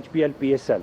HPL PSL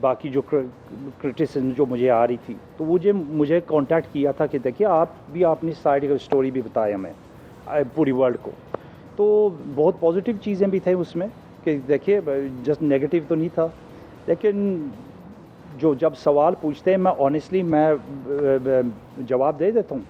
باقی جو criticism جو مجھے آ رہی تھی تو وہ مجھے کانٹیکٹ کیا تھا کہ دیکھیے آپ بھی اپنی سائڈ کی اسٹوری بھی بتائیں ہمیں پوری ورلڈ کو. تو بہت پازیٹیو چیزیں بھی تھیں اس میں کہ دیکھیے جسٹ نیگیٹو تو نہیں تھا, لیکن جب سوال پوچھتے ہیں میں آنیسٹلی میں جواب دے دیتا ہوں.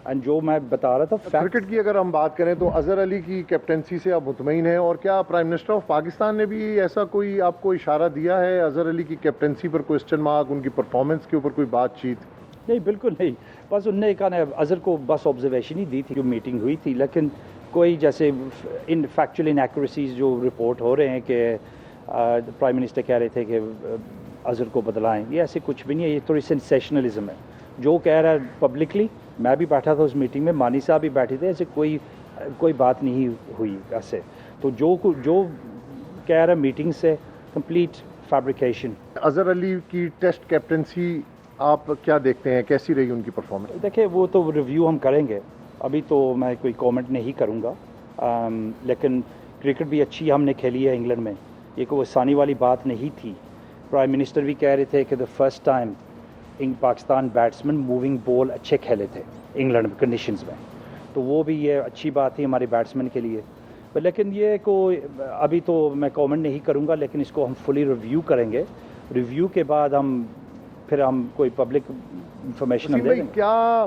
اینڈ جو میں بتا رہا تھا کرکٹ کی اگر ہم بات کریں تو اظہر علی کی کیپٹنسی سے آپ مطمئن ہیں, اور کیا پرائم منسٹر آف پاکستان نے بھی ایسا کوئی آپ کو اشارہ دیا ہے اظہر علی کی کیپٹنسی پر کوسچن مارک, ان کی پرفارمنس کے اوپر کوئی بات چیت؟ نہیں بالکل نہیں, بس انہوں نے کہا اظہر کو بس آبزرویشن ہی دی تھی جو میٹنگ ہوئی تھی, لیکن کوئی جیسے ان فیکچوئل انیکوریسیز جو رپورٹ ہو رہے ہیں کہ پرائم منسٹر کہہ رہے تھے کہ اظہر کو بدلائیں, یہ ایسے کچھ بھی نہیں ہے, یہ تھوڑی سینسیشنلزم ہے جو کہہ رہا ہے پبلکلی. میں بھی بیٹھا تھا اس میٹنگ میں, مانی صاحب بھی بیٹھے تھے, ایسے کوئی بات نہیں ہوئی ایسے. تو جو کہہ رہا ہے میٹنگ سے کمپلیٹ فیبریکیشن. اظہر علی کی ٹیسٹ کیپٹنسی آپ کیا دیکھتے ہیں, کیسی رہی ان کی پرفارمنس؟ دیکھیں وہ تو ریویو ہم کریں گے, ابھی تو میں کوئی کامنٹ نہیں کروں گا, لیکن کرکٹ بھی اچھی ہم نے کھیلی ہے انگلینڈ میں, یہ کوئی آسانی والی بات نہیں تھی. پرائم منسٹر بھی کہہ رہے تھے کہ the first time Pakistan batsman moving ball اچھے کھیلے تھے انگلینڈ کنڈیشنز میں, تو وہ بھی یہ اچھی بات تھی ہمارے بیٹسمین کے لیے. لیکن یہ ابھی تو میں کامنٹ نہیں کروں گا, لیکن اس کو ہم فلی ریویو کریں گے. ریویو کے بعد پھر ہم کوئی پبلک انفارمیشن دیں گے. کیا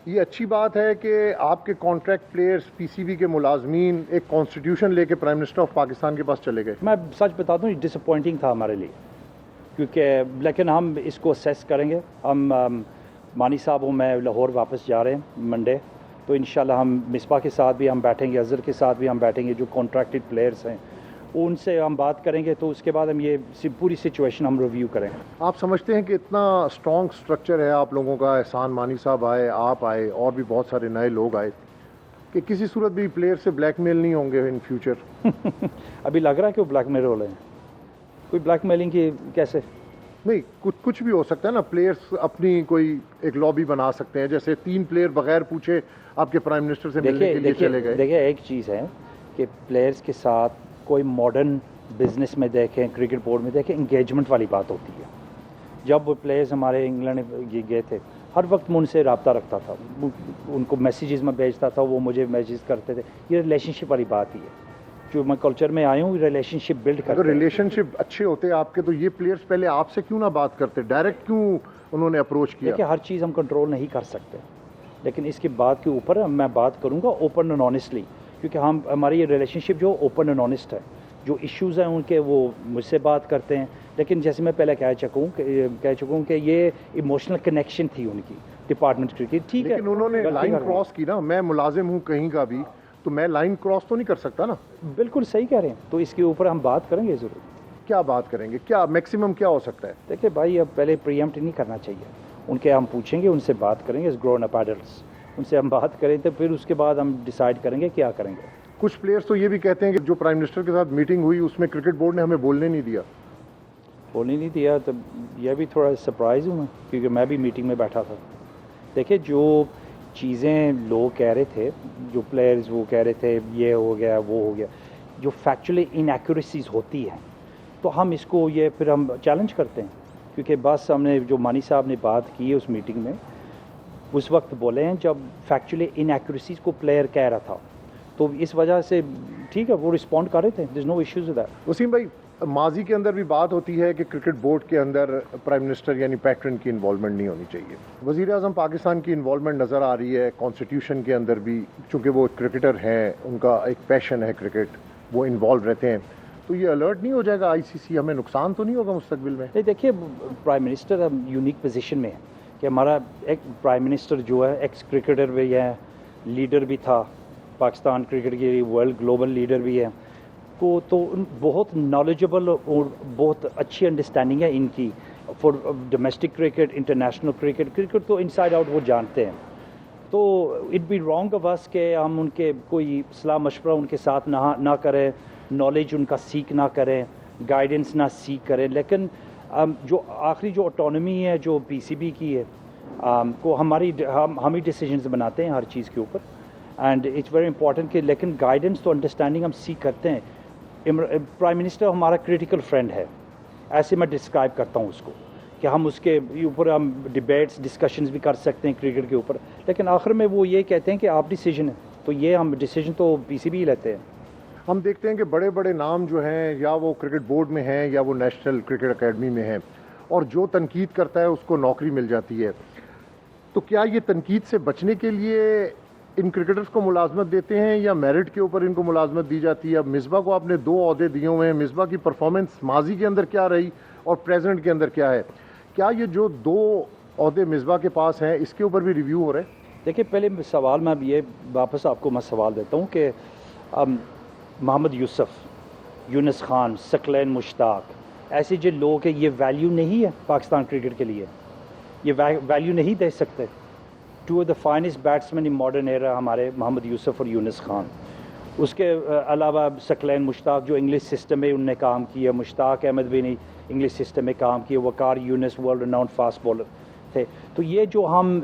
یہ اچھی بات ہے کہ آپ کے کانٹریکٹ پلیئرز پی سی بی کے ملازمین ایک کانسٹیٹیوشن لے کے پرائم منسٹر آف پاکستان کے پاس چلے گئے؟ میں سچ بتا دوں یہ ڈس اپوائنٹنگ تھا ہمارے لیے, کیونکہ لیکن ہم اس کو اسیس کریں گے. ہم مانی صاحب ہوں, میں لاہور واپس جا رہے ہیں منڈے, تو انشاءاللہ ہم مصباح کے ساتھ بھی ہم بیٹھیں گے, اظہر کے ساتھ بھی ہم بیٹھیں گے, جو کانٹریکٹڈ پلیئرز ہیں ان سے ہم بات کریں گے, تو اس کے بعد ہم یہ پوری سچویشن ہم ریویو کریں گے. آپ سمجھتے ہیں کہ اتنا اسٹرانگ سٹرکچر ہے آپ لوگوں کا, احسان مانی صاحب آئے, آپ آئے, اور بھی بہت سارے نئے لوگ آئے, کہ کسی صورت بھی پلیئر سے بلیک میل نہیں ہوں گے ان فیوچر؟ ابھی لگ رہا ہے کہ وہ بلیک میل ہو رہے ہیں. کوئی بلیک میلنگ کی کیسے؟ نہیں, کچھ بھی ہو سکتا ہے نا. پلیئرز اپنی کوئی ایک لابی بنا سکتے ہیں, جیسے 3 پلیئر بغیر پوچھے آپ کے پرائم منسٹر سے ملنے کے لیے چلے گئے. دیکھیں ایک چیز ہے کہ پلیئرز کے ساتھ کوئی ماڈرن بزنس میں دیکھیں, کرکٹ بورڈ میں دیکھیں, انگیجمنٹ والی بات ہوتی ہے. جب وہ پلیئرز ہمارے انگلینڈ گئے تھے, ہر وقت میں ان سے رابطہ رکھتا تھا, ان کو میسیجز میں بھیجتا تھا, وہ مجھے میسیج کرتے تھے. یہ ریلیشن شپ والی بات ہی ہے, جو میں کلچر میں آیا ہوں, ریلیشن شپ بلڈ کرتے. اگر ریلیشن شپ اچھے ہوتے آپ کے, تو یہ پلیئرز پہلے آپ سے کیوں نہ بات کرتے, ڈائریکٹ کیوں انہوں نے اپروچ کیا؟ دیکھیں ہر چیز ہم کنٹرول نہیں کر سکتے, لیکن اس کی بات کے اوپر میں بات کروں گا اوپن اینڈ آنیسٹلی, کیونکہ ہماری یہ ریلیشن شپ جو اوپن اینڈ آنیسٹ ہے. جو ایشوز ہیں ان کے وہ مجھ سے بات کرتے ہیں, لیکن جیسے میں پہلے کہہ چکا ہوں کہ یہ ایموشنل کنیکشن تھی ان کی ڈپارٹمنٹ کی. ٹھیک ہے, لیکن انہوں نے لائن کراس کی نا. میں ملازم ہوں کہیں کا بھی, تو میں لائن کراس تو نہیں کر سکتا نا. بالکل صحیح کہہ رہے ہیں, تو اس کے اوپر ہم بات کریں گے ضرور. کیا بات کریں گے, کیا میکسیمم کیا ہو سکتا ہے؟ دیکھیں بھائی, اب پہلے پریمپٹ نہیں کرنا چاہیے. ان کے ہم پوچھیں گے, ان سے بات کریں گے, گرون اپ ایڈلٹس, ان سے ہم بات کریں تو پھر اس کے بعد ہم ڈیسائیڈ کریں گے کیا کریں گے. کچھ پلیئرز تو یہ بھی کہتے ہیں کہ جو پرائم منسٹر کے ساتھ میٹنگ ہوئی اس میں کرکٹ بورڈ نے ہمیں بولنے نہیں دیا. تو یہ بھی تھوڑا سرپرائز ہوں میں, کیونکہ میں بھی میٹنگ میں بیٹھا تھا. دیکھیں جو چیزیں لوگ کہہ رہے تھے, جو پلیئرز وہ کہہ رہے تھے یہ ہو گیا وہ ہو گیا, جو فیکچولی انیکوریسیز ہوتی ہیں, تو ہم اس کو یہ پھر ہم چیلنج کرتے ہیں. کیونکہ بس ہم نے جو مانی صاحب نے بات کی ہے اس میٹنگ میں, اس وقت بولے ہیں جب فیکچولی انیکوریسیز کو پلیئر کہہ رہا تھا, تو اس وجہ سے ٹھیک ہے وہ رسپونڈ کر رہے تھے. دیر از نو ایشوز ود دیٹ. وسیم بھائی, ماضی کے اندر بھی بات ہوتی ہے کہ کرکٹ بورڈ کے اندر پرائم منسٹر یعنی پیٹرن کی انوالومنٹ نہیں ہونی چاہیے. وزیر اعظم پاکستان کی انوالومنٹ نظر آ رہی ہے کانسٹیٹیوشن کے اندر بھی, چونکہ وہ کرکٹر ہیں, ان کا ایک پیشن ہے کرکٹ, وہ انوالو رہتے ہیں. تو یہ الرٹ نہیں ہو جائے گا آئی سی سی, ہمیں نقصان تو نہیں ہوگا مستقبل میں؟ نہیں, دیکھیے پرائم منسٹر یونیک پوزیشن میں ہے کہ ہمارا ایک پرائم منسٹر جو ہے ایکس کرکٹر بھی ہے, لیڈر بھی تھا پاکستان کرکٹ کے, ورلڈ گلوبل لیڈر بھی ہے, تو بہت نالجبل اور بہت اچھی انڈرسٹینڈنگ ہے ان کی for domestic cricket, international cricket تو انسائڈ آؤٹ وہ جانتے ہیں. تو اٹ بی رانگ آف اس کہ ہم ان کے کوئی صلاح مشورہ ان کے ساتھ نہ کریں, نالج ان کا سیکھ نہ کریں, گائیڈنس نہ سیکھ کریں. لیکن جو آخری جو آٹونومی ہے جو پی سی بی کی ہے, کو ہم ہی ڈیسیجنز بناتے ہیں ہر چیز کے اوپر, اینڈ اٹس ویری امپورٹنٹ کہ لیکن گائیڈنس تو انڈرسٹینڈنگ ہم سیکھ کرتے ہیں. پرائم منسٹر ہمارا کریٹیکل فرینڈ ہے, ایسے میں ڈسکرائب کرتا ہوں اس کو کہ ہم اس کے اوپر ہم ڈبیٹس ڈسکشنز بھی کر سکتے ہیں کرکٹ کے اوپر، لیکن آخر میں وہ یہ کہتے ہیں کہ آپ ڈیسیجن ہے، تو یہ ہم ڈیسیجن تو پی سی بی ہی لیتے ہیں۔ ہم دیکھتے ہیں کہ بڑے بڑے نام جو ہیں یا وہ کرکٹ بورڈ میں ہیں یا وہ نیشنل کرکٹ اکیڈمی میں ہیں، اور جو تنقید کرتا ہے اس کو نوکری مل جاتی ہے، تو کیا یہ تنقید سے بچنے کے لیے ان کرکٹرز کو ملازمت دیتے ہیں یا میرٹ کے اوپر ان کو ملازمت دی جاتی ہے؟ اب مصباح کو آپ نے 2 عہدے دیے ہوئے ہیں، مصباح کی پرفارمنس ماضی کے اندر کیا رہی اور پریزنٹ کے اندر کیا ہے؟ کیا یہ جو 2 عہدے مصباح کے پاس ہیں اس کے اوپر بھی ریویو ہو رہے ہیں؟ دیکھیے پہلے سوال میں یہ واپس آپ کو میں سوال دیتا ہوں کہ محمد یوسف، یونس خان، ثقلین مشتاق، ایسے جو لوگ ہیں یہ ویلیو نہیں ہے پاکستان کرکٹ کے لیے، یہ ویلیو نہیں دے سکتے؟ 2 of the finest batsman in modern era ہمارے محمد یوسف اور یونس خان، اس کے علاوہ ثقلین مشتاق جو انگلش سسٹم میں انہوں نے کام کیا، مشتاق احمد بھی نہیں انگلش سسٹم میں کام کیا، Waqar Younis world renowned fast bowler تھے۔ تو یہ جو ہم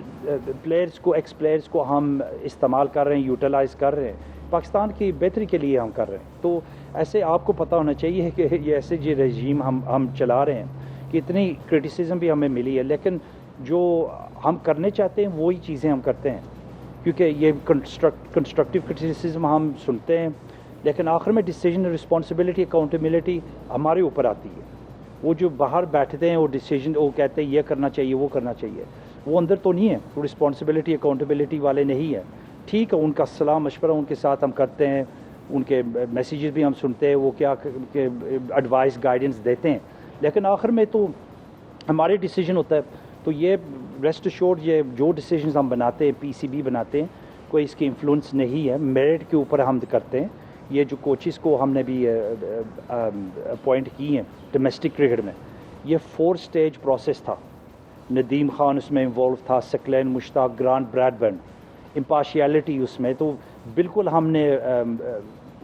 پلیئرز کو ایکس پلیئرز کو ہم استعمال کر رہے ہیں، یوٹیلائز کر رہے ہیں، پاکستان کی بہتری کے لیے ہم کر رہے ہیں۔ تو ایسے آپ کو پتہ ہونا چاہیے کہ یہ ایسے جو رژیم ہم چلا رہے ہیں کہ اتنی کرٹیسزم بھی ہمیں ملی ہے، لیکن جو ہم کرنے چاہتے ہیں وہی چیزیں ہم کرتے ہیں، کیونکہ یہ کنسٹرکٹیو کرٹیسزم ہم سنتے ہیں، لیکن آخر میں ڈیسیجن رسپانسبلٹی اکاؤنٹیبلٹی ہمارے اوپر آتی ہے۔ وہ جو باہر بیٹھتے ہیں وہ ڈیسیجن وہ کہتے ہیں یہ کرنا چاہیے وہ کرنا چاہیے، وہ اندر تو نہیں ہے، وہ رسپانسبلٹی اکاؤنٹیبلٹی والے نہیں ہیں۔ ٹھیک ہے، ان کا صلاح مشورہ ان کے ساتھ ہم کرتے ہیں، ان کے میسیجز بھی ہم سنتے ہیں، وہ کیا ایڈوائس گائیڈنس دیتے ہیں، لیکن آخر میں تو ہمارے ڈیسیجن ہوتا ہے۔ تو یہ ریسٹ ایشورڈ یہ جو ڈیسیجنز ہم بناتے ہیں پی سی بی بناتے ہیں، کوئی اس کی انفلوئنس نہیں ہے، میرٹ کے اوپر ہم کرتے ہیں۔ یہ جو کوچز کو ہم نے بھی اپوائنٹ کی ہیں ڈومیسٹک کرکٹ میں، یہ 4 سٹیج پروسیس تھا۔ ندیم خان اس میں انوالو تھا، ثقلین مشتاق، گرانٹ براڈبرن، امپارشیلٹی اس میں، تو بالکل ہم نے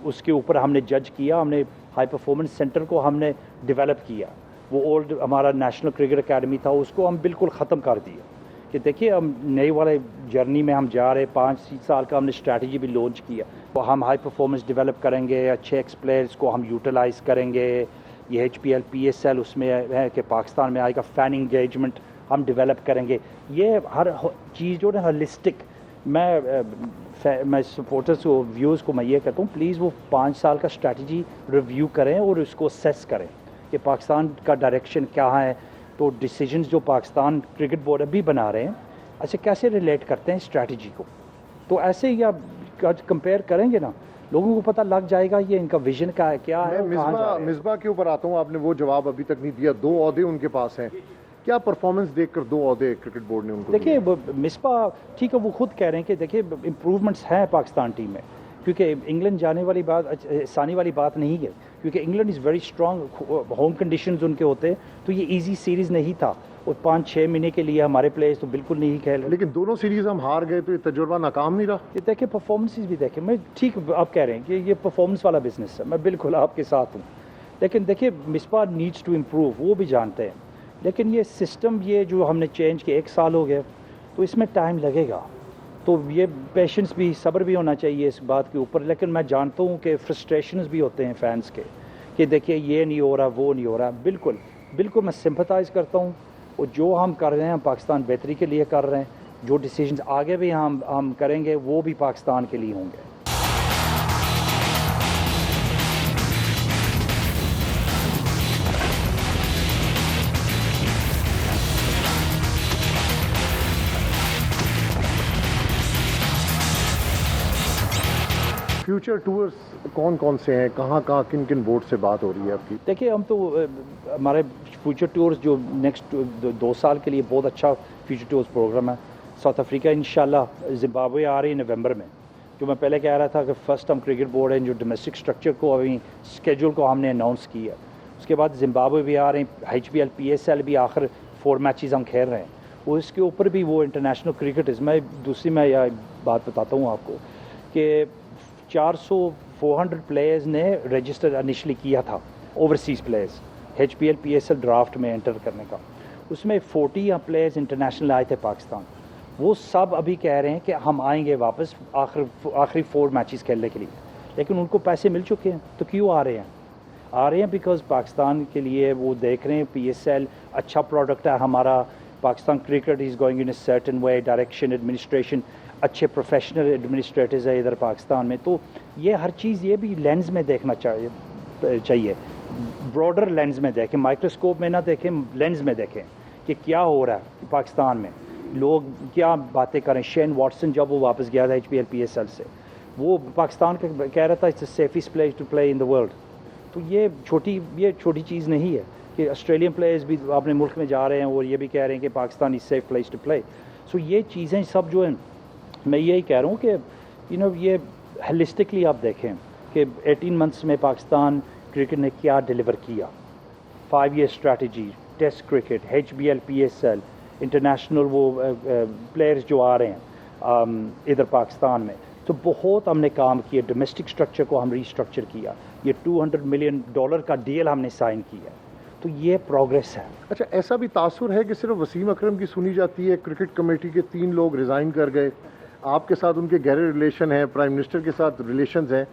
اس کے اوپر ہم نے جج کیا، ہم نے ہائی پرفارمنس سینٹر کو ہم نے ڈیولپ کیا۔ وہ اولڈ ہمارا نیشنل کرکٹ اکیڈمی تھا، اس کو ہم بالکل ختم کر دیا کہ دیکھیے ہم نئے والے جرنی میں ہم جا رہے، 5 سال کا ہم نے اسٹریٹجی بھی لانچ کیا، وہ ہم ہائی پرفارمنس ڈیولپ کریں گے، اچھے ایکس پلیئرز کو ہم یوٹیلائز کریں گے۔ یہ H P L P S L اس میں ہے کہ پاکستان میں آئے گا، فین انگیجمنٹ ہم ڈیولپ کریں گے۔ یہ ہر چیز جو ہے ہولسٹک، میں سپورٹرز کو ویوز کو میں یہ کہتا ہوں پلیز وہ 5 سال کا اسٹریٹجی ریویو کریں اور اس کو اسیس کریں کہ پاکستان کا ڈائریکشن کیا ہے۔ تو ڈیسیجنز جو پاکستان کرکٹ بورڈ ابھی بنا رہے ہیں ایسے کیسے ریلیٹ کرتے ہیں اسٹریٹجی کو، تو ایسے ہی آپ کمپیئر کریں گے نا لوگوں کو پتہ لگ جائے گا یہ ان کا ویژن کا کیا ہے۔ مصباح کے اوپر آتا ہوں، آپ نے وہ جواب ابھی تک نہیں دیا، 2 عہدے ان کے پاس ہیں، کیا پرفارمنس دیکھ کر 2 عہدے کرکٹ بورڈ نے ان کو؟ دیکھیے مصباح ٹھیک ہے، وہ خود کہہ رہے ہیں کہ دیکھیے امپروومنٹس ہیں پاکستان ٹیم میں، کیونکہ انگلینڈ جانے والی بات آسانی والی بات نہیں ہے، کیونکہ England is very strong, home conditions in کے ہوتے ہیں، تو یہ ایزی سیریز نہیں تھا، اور 5-6 مہینے کے لیے ہمارے پلیئرز تو بالکل نہیں کھیل رہے۔ لیکن دونوں سیریز ہم ہار گئے تو یہ تجربہ ناکام نہیں رہا؟ یہ دیکھیں پرفارمنسز بھی دیکھیں، میں ٹھیک آپ کہہ رہے ہیں کہ یہ پرفارمنس والا بزنس ہے، میں بالکل آپ کے ساتھ ہوں، لیکن دیکھیں مصباح نیڈس ٹو امپروو، وہ بھی جانتے ہیں، لیکن یہ سسٹم یہ جو ہم نے چینج کیا 1 سال ہو گیا، تو اس میں ٹائم لگے گا، تو یہ پیشنس بھی صبر بھی ہونا چاہیے اس بات کے اوپر۔ لیکن میں جانتا ہوں کہ فرسٹریشنز بھی ہوتے ہیں فینس کے کہ دیکھیے یہ نہیں ہو رہا وہ نہیں ہو رہا، بالکل میں سمپتھائز کرتا ہوں، اور جو ہم کر رہے ہیں ہم پاکستان بہتری کے لیے کر رہے ہیں، جو ڈیسیجنز آگے بھی ہم کریں گے وہ بھی پاکستان کے لیے ہوں گے۔ فیوچر ٹورز کون سے ہیں، کہاں کن بورڈ سے بات ہو رہی ہے آپ کی؟ دیکھیے ہم تو ہمارے فیوچر ٹورز جو نیکسٹ 2 سال کے لیے بہت اچھا فیوچر ٹورز پروگرام ہے۔ ساؤتھ افریقہ انشاءاللہ، زمبابوے آ رہی ہے نومبر میں، جو میں پہلے کہہ رہا تھا کہ فرسٹ ہم کرکٹ بورڈ ہیں جو ڈومیسٹک اسٹرکچر کو ابھی اسکیجول کو ہم نے اناؤنس کیا، اس کے بعد زمبابوے بھی آ رہے ہیں، H P L P S L بھی آخر 4 میچز ہم کھیل رہے ہیں، وہ اس کے اوپر بھی وہ انٹرنیشنل کرکٹرز، میں دوسری میں یہ بات بتاتا ہوں آپ کو کہ 400 پلیئرز نے رجسٹر انیشلی کیا تھا، overseas players H P L P S L draft میں انٹر کرنے کا، اس میں 40 پلیئرز انٹرنیشنل آئے تھے پاکستان، وہ سب ابھی کہہ رہے ہیں کہ ہم آئیں گے واپس آخری 4 میچز کھیلنے کے لیے، لیکن ان کو پیسے مل چکے ہیں تو کیوں آ رہے ہیں؟ آ رہے ہیں بیکاز پاکستان کے لیے وہ دیکھ رہے ہیں PSL اچھا پروڈکٹ ہے ہمارا. Pakistan cricket is going in a certain way, direction, administration, اچھے پروفیشنل ایڈمنسٹریٹرز ہیں ادھر پاکستان میں. تو یہ ہر چیز یہ بھی لینز میں دیکھنا چاہیے, براڈر لینز میں دیکھیں, مائکروسکوپ میں نہ دیکھیں, لینز میں دیکھیں کہ کیا ہو رہا ہے پاکستان میں, لوگ کیا باتیں کریں. شین واٹسن جب وہ واپس گیا تھا HPL PSL سے, وہ پاکستان کا کہہ رہا تھا it's the safest place to play in the world. تو یہ چھوٹی چیز نہیں ہے کہ آسٹریلین پلیئرز بھی اپنے ملک میں جا رہے ہیں اور یہ بھی کہہ رہے ہیں کہ Pakistan is safe place to play. So یہ چیزیں سب جو ہیں, میں یہی کہہ رہا ہوں کہ یہ ہلسٹکلی آپ دیکھیں کہ 18 months میں پاکستان کرکٹ نے کیا ڈیلیور کیا. 5 year strategy, test cricket, HBL PSL, international وہ پلیئرز جو آ رہے ہیں ادھر پاکستان میں, تو بہت ہم نے کام کیا. ڈومیسٹک اسٹرکچر کو ہم ریسٹرکچر کیا. یہ $200 million کا ڈیل ہم نے سائن کیا. تو یہ پروگریس ہے. اچھا, ایسا بھی تاثر ہے کہ صرف وسیم اکرم کی سنی جاتی ہے؟ کرکٹ کمیٹی کے 3 لوگ ریزائن کر گئے, آپ کے ساتھ ان کے گہرے ریلیشن ہیں, پرائم منسٹر کے ساتھ ریلیشنز ہیں,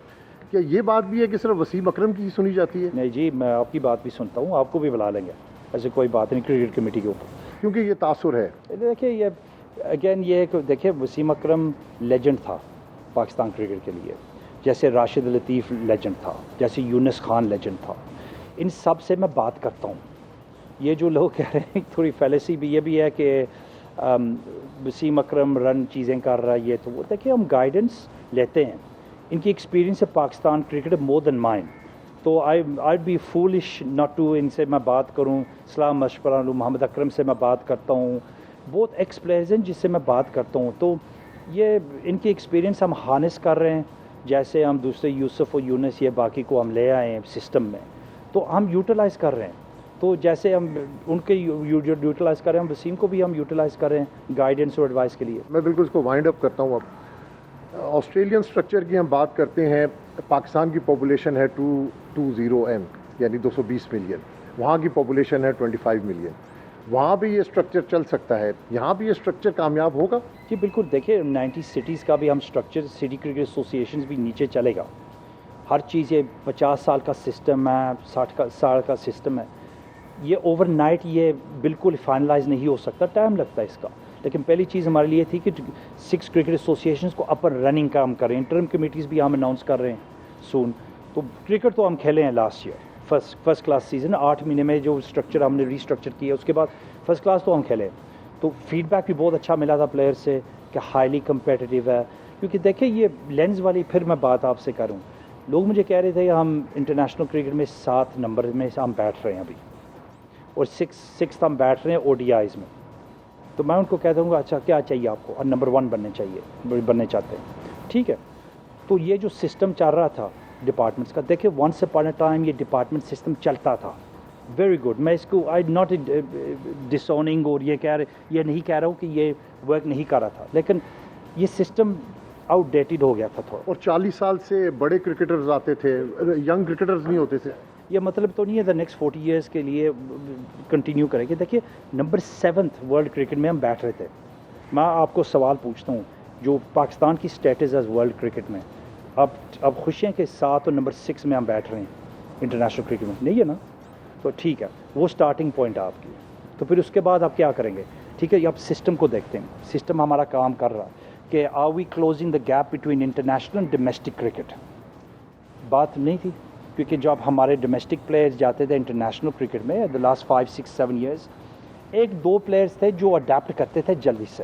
کیا یہ بات بھی ہے کہ صرف وسیم اکرم کی سنی جاتی ہے؟ نہیں جی, میں آپ کی بات بھی سنتا ہوں, آپ کو بھی بلا لیں گے, ایسے کوئی بات نہیں کرکٹ کمیٹی کے اوپر, کیونکہ یہ تاثر ہے. دیکھیں یہ اگین یہ دیکھیں وسیم اکرم لیجنڈ تھا پاکستان کرکٹ کے لیے, جیسے راشد لطیف لیجنڈ تھا, جیسے یونس خان لیجنڈ تھا. ان سب سے میں بات کرتا ہوں. یہ جو لوگ کہہ رہے ہیں تھوڑی فیلیسی بھی یہ بھی ہے کہ وسیم اکرم رن چیزیں کر رہا ہے, یہ تو وہ دیکھیں ہم گائیڈنس لیتے ہیں. ان کی ایکسپیرینس ہے پاکستان کرکٹ مور دین مائن. تو آئی بی فولش ناٹ ٹو ان سے میں بات کروں. صلاح مشورہ لوں, محمد اکرم سے میں بات کرتا ہوں, بہت ایکس پلیئرز ہیں جس سے میں بات کرتا ہوں. تو یہ ان کی ایکسپیرینس ہم ہارنس کر رہے ہیں, جیسے ہم دوسرے یوسف و یونس یہ باقی کو ہم لے آئے ہیں سسٹم میں, تو ہم یوٹیلائز کر رہے ہیں. تو جیسے ہم ان کے یوٹیلائز کر رہے ہیں, ہم وسیم کو بھی ہم یوٹیلائز کر رہے ہیں گائیڈنس اور ایڈوائس کے لیے. میں بالکل اس کو وائنڈ اپ کرتا ہوں. اب آسٹریلین اسٹرکچر کی ہم بات کرتے ہیں. پاکستان کی پاپولیشن ہے 220M یعنی 220 ملین, وہاں کی پاپولیشن ہے 25 ملین. وہاں بھی یہ اسٹرکچر چل سکتا ہے, یہاں بھی یہ اسٹرکچر کامیاب ہوگا؟ جی بالکل. دیکھیں 90 سٹیز کا بھی ہم اسٹرکچر, سٹی کرکٹ ایسوسیشنز بھی نیچے چلے گا. ہر چیز یہ 50 سال کا سسٹم ہے, 60 سال کا سسٹم ہے. یہ اوور نائٹ یہ بالکل فائنلائز نہیں ہو سکتا, ٹائم لگتا ہے اس کا. لیکن پہلی چیز ہمارے لیے تھی کہ 6 کرکٹ ایسوسیشنز کو اپر رننگ کا ہم کریں. انٹرم کمیٹیز بھی ہم اناؤنس کر رہے ہیں سون. تو کرکٹ تو ہم کھیلے ہیں last year first class season, 8 مہینے میں جو اسٹرکچر ہم نے ریسٹرکچر کیا, اس کے بعد فرسٹ کلاس تو ہم کھیلے. تو فیڈ بیک بھی بہت اچھا ملا تھا پلیئر سے کہ ہائیلی کمپیٹیٹیو ہے. کیونکہ دیکھیں یہ لینز والی, پھر میں بات آپ سے کروں, لوگ مجھے کہہ رہے تھے کہ ہم انٹرنیشنل کرکٹ میں 7 نمبر میں ہم بیٹھ رہے ہیں ابھی, اور 6 ہم بیٹھ رہے ہیں ODIs میں. تو میں ان کو کہتا ہوں اچھا کیا چاہیے آپ کو, اور نمبر 1 بننے چاہتے ہیں, ٹھیک ہے. تو یہ جو سسٹم چل رہا تھا ڈپارٹمنٹس کا, دیکھیں ونس اپان اے ٹائم یہ ڈپارٹمنٹ سسٹم چلتا تھا, ویری گڈ. میں اس کو آئی ناٹ ڈس اوننگ اور یہ نہیں کہہ رہا ہوں کہ یہ ورک نہیں کر رہا تھا, لیکن یہ سسٹم آؤٹ ڈیٹڈ ہو گیا تھا تھوڑا. اور 40 سال سے بڑے کرکٹرز آتے تھے, ینگ کرکٹرز نہیں ہوتے تھے. یہ مطلب تو نہیں ہے دا نیکسٹ 40 ایئرس کے لیے کنٹینیو کریں گے. دیکھیے نمبر 7 ورلڈ کرکٹ میں ہم بیٹھ رہے تھے. میں آپ کو سوال پوچھتا ہوں, جو پاکستان کی اسٹیٹس ہے ورلڈ کرکٹ میں, اب خوش ہیں کہ 7 اور نمبر 6 میں ہم بیٹھ رہے ہیں انٹرنیشنل کرکٹ میں, نہیں ہے نا؟ تو ٹھیک ہے, وہ سٹارٹنگ پوائنٹ ہے آپ کی. تو پھر اس کے بعد آپ کیا کریں گے؟ ٹھیک ہے, اب سسٹم کو دیکھتے ہیں. سسٹم ہمارا کام کر رہا کہ are we closing the gap between international and domestic cricket. بات نہیں تھی, کیونکہ جب ہمارے ڈومیسٹک پلیئرز جاتے تھے انٹرنیشنل کرکٹ میں دا لاسٹ 5 6 7 ایئرس, 1-2 پلیئرز تھے جو اڈیپٹ کرتے تھے جلدی سے,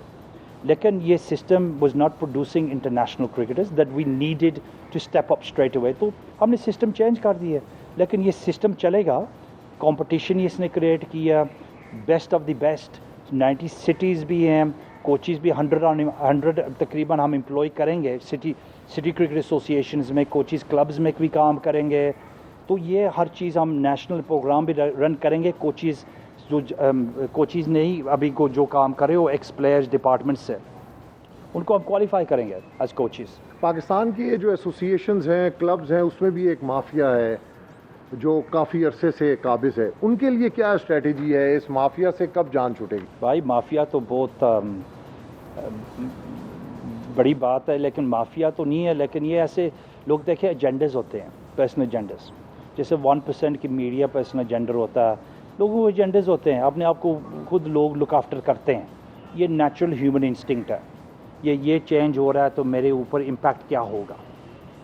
لیکن یہ system was not producing international cricketers that we needed to step up straight away. تو ہم نے سسٹم چینج کر دیا, لیکن یہ سسٹم چلے گا. کمپٹیشن ہی اس نے کریٹ کیا, best of the best 90 cities بھی ہیں, کوچز بھی 100 تقریباً ہم امپلائی کریں گے سٹی کرکٹ ایسوسیشنز میں, کوچز کلبز میں بھی کام کریں گے. تو یہ ہر چیز ہم نیشنل پروگرام بھی رن کریں گے. کوچز نہیں ابھی کو جو کام کرے وہ ایکس پلیئرز ڈپارٹمنٹ سے, ان کو ہم کوالیفائی کریں گے ایز کوچز. پاکستان کی جو ایسوسیشنز ہیں, کلبز ہیں, اس میں بھی ایک مافیا ہے جو کافی عرصے سے قابض ہے. ان کے لیے کیا اسٹریٹجی ہے؟ اس مافیا سے کب جان چھوٹے گی؟ بھائی مافیا تو بہت بڑی بات ہے, لیکن مافیا تو نہیں ہے. لیکن یہ ایسے لوگ دیکھیں ایجنڈز ہوتے ہیں, پرسنل ایجنڈز. جیسے 1% کی میڈیا پرسنل جینڈر ہوتا ہے, لوگوں کو ایجنڈز ہوتے ہیں, اپنے آپ کو خود لوگ لک آفٹر کرتے ہیں. یہ نیچرل ہیومن انسٹنکٹ ہے. یہ چینج ہو رہا ہے تو میرے اوپر امپیکٹ کیا ہوگا.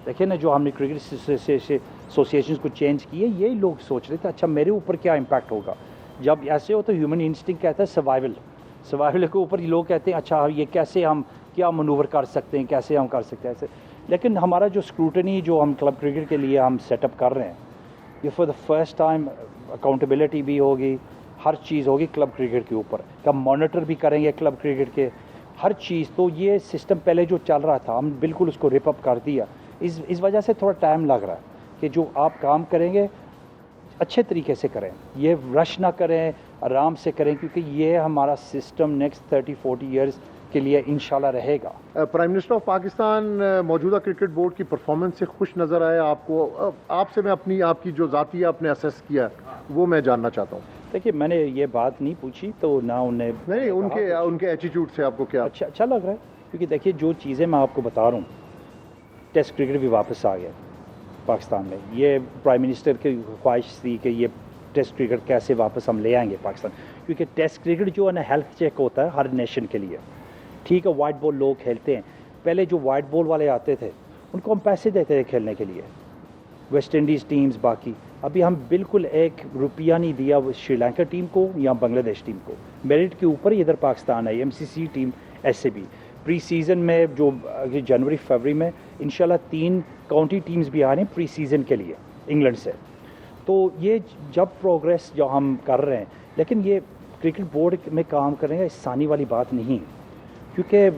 دیکھیں نا, جو ہم نے کرکٹ ایسوسیشنز کو چینج کیے, یہی لوگ سوچ رہے تھے اچھا میرے اوپر کیا امپیکٹ ہوگا. جب ایسے ہو تو ہیومن انسٹنکٹ کہتا ہے سروائیول کے اوپر لوگ کہتے ہیں اچھا یہ کیسے ہم کیا منور کر سکتے ہیں, کیسے ہم کر سکتے ہیں ایسے. لیکن ہمارا جو اسکروٹنی جو ہم کلب کرکٹ کے لیے ہم سیٹ اپ کر رہے ہیں, یہ for the first time accountability بھی ہوگی, ہر چیز ہوگی کلب کرکٹ کے اوپر. ہم مانیٹر بھی کریں گے کلب کرکٹ کے ہر چیز. تو یہ سسٹم پہلے جو چل رہا تھا ہم بالکل اس کو ریپ اپ کر دیا. اس وجہ سے تھوڑا ٹائم لگ رہا ہے کہ جو آپ کام کریں گے اچھے طریقے سے کریں, یہ رش نہ کریں, آرام سے کریں, کیونکہ یہ ہمارا سسٹم نیکسٹ 30-40 ایئرز کے لیے انشاءاللہ رہے گا. پرائم منسٹر آف پاکستان موجودہ کرکٹ بورڈ کی پرفارمنس سے خوش نظر آئے آپ کو. آپ سے میں آپ کی جو ذاتی آپ نے اسیس کیا وہ میں جاننا چاہتا ہوں. دیکھیے میں نے یہ بات نہیں پوچھی تو نہ انہیں نہیں, ان کے ایٹیٹیوڈ سے آپ کو کیا اچھا لگ رہا ہے. کیونکہ دیکھیے جو چیزیں میں آپ کو بتا رہا ہوں, ٹیسٹ کرکٹ بھی واپس آ گیا پاکستان میں. یہ پرائم منسٹر کی خواہش تھی کہ یہ ٹیسٹ کرکٹ کیسے واپس ہم لے آئیں گے پاکستان, کیونکہ ٹیسٹ کرکٹ جو ہے نا ہیلتھ چیک ہوتا ہے ہر نیشن کے لیے. ٹھیک ہے وائٹ بال لوگ کھیلتے ہیں, پہلے جو وائٹ بال والے آتے تھے ان کو ہم پیسے دیتے تھے کھیلنے کے لیے, ویسٹ انڈیز ٹیمز باقی. ابھی ہم بالکل 1 روپیہ نہیں دیا شری لنکا ٹیم کو یا بنگلہ دیش ٹیم کو. میرٹ کے اوپر ہی ادھر پاکستان آئی, MCC ٹیم ایسے بھی. پری سیزن میں جو جنوری فروری میں انشاءاللہ 3 کاؤنٹی ٹیمز بھی آ رہے ہیں پری سیزن کے لیے انگلینڈ سے. تو یہ جب پروگریس جو ہم کر رہے ہیں, لیکن یہ کرکٹ بورڈ میں کام کریں گے آسانی والی بات نہیں, کیونکہ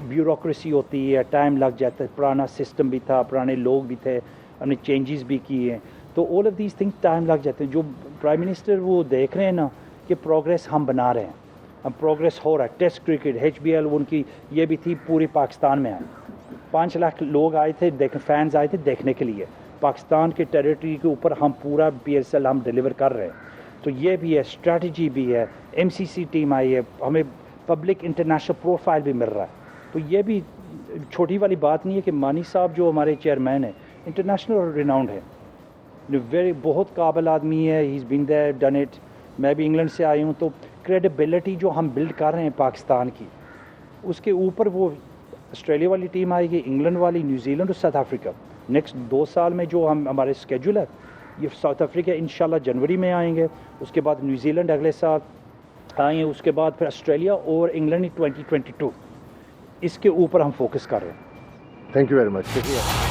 بیوروکریسی ہوتی ہے, ٹائم لگ جاتا ہے. پرانا سسٹم بھی تھا, پرانے لوگ بھی تھے, ہم نے چینجز بھی کیے ہیں, تو all of these things time لگ جاتے ہیں. جو پرائم منسٹر وہ دیکھ رہے ہیں نا کہ پروگریس ہم بنا رہے ہیں, ہم پروگریس ہو رہا ہے. ٹیسٹ کرکٹ HBL ان کی یہ بھی تھی پوری پاکستان میں. 5 لاکھ لوگ آئے تھے, فینز آئے تھے دیکھنے کے لیے. پاکستان کے ٹیریٹری کے اوپر ہم پورا PSL ہم ڈیلیور کر رہے ہیں. تو یہ بھی ہے, اسٹریٹجی بھی ہے, MCC ٹیم آئی ہے, ہمیں پبلک انٹرنیشنل پروفائل بھی مل رہا ہے. تو یہ بھی چھوٹی والی بات نہیں ہے کہ مانی صاحب جو ہمارے چیئرمین ہیں انٹرنیشنل ریناؤنڈ ہے, بہت قابل آدمی ہے. ہی از بین دیئر ڈن اٹ. میں بھی انگلینڈ سے آئی ہوں, تو کریڈیبلٹی جو ہم بلڈ کر رہے ہیں پاکستان کی, اس کے اوپر وہ آسٹریلیا والی ٹیم آئے گی, انگلینڈ والی, نیوزی لینڈ اور ساؤتھ افریقہ. نیکسٹ 2 سال میں جو ہمارے اسکیجول ہے, یہ ساؤتھ افریقہ انشاءاللہ جنوری میں آئیں گے, اس کے بعد نیوزی لینڈ اگلے سال آئیں گے, اس کے بعد پھر آسٹریلیا اور انگلینڈ 2022. اس کے اوپر ہم فوکس کر رہے ہیں. Thank you very much.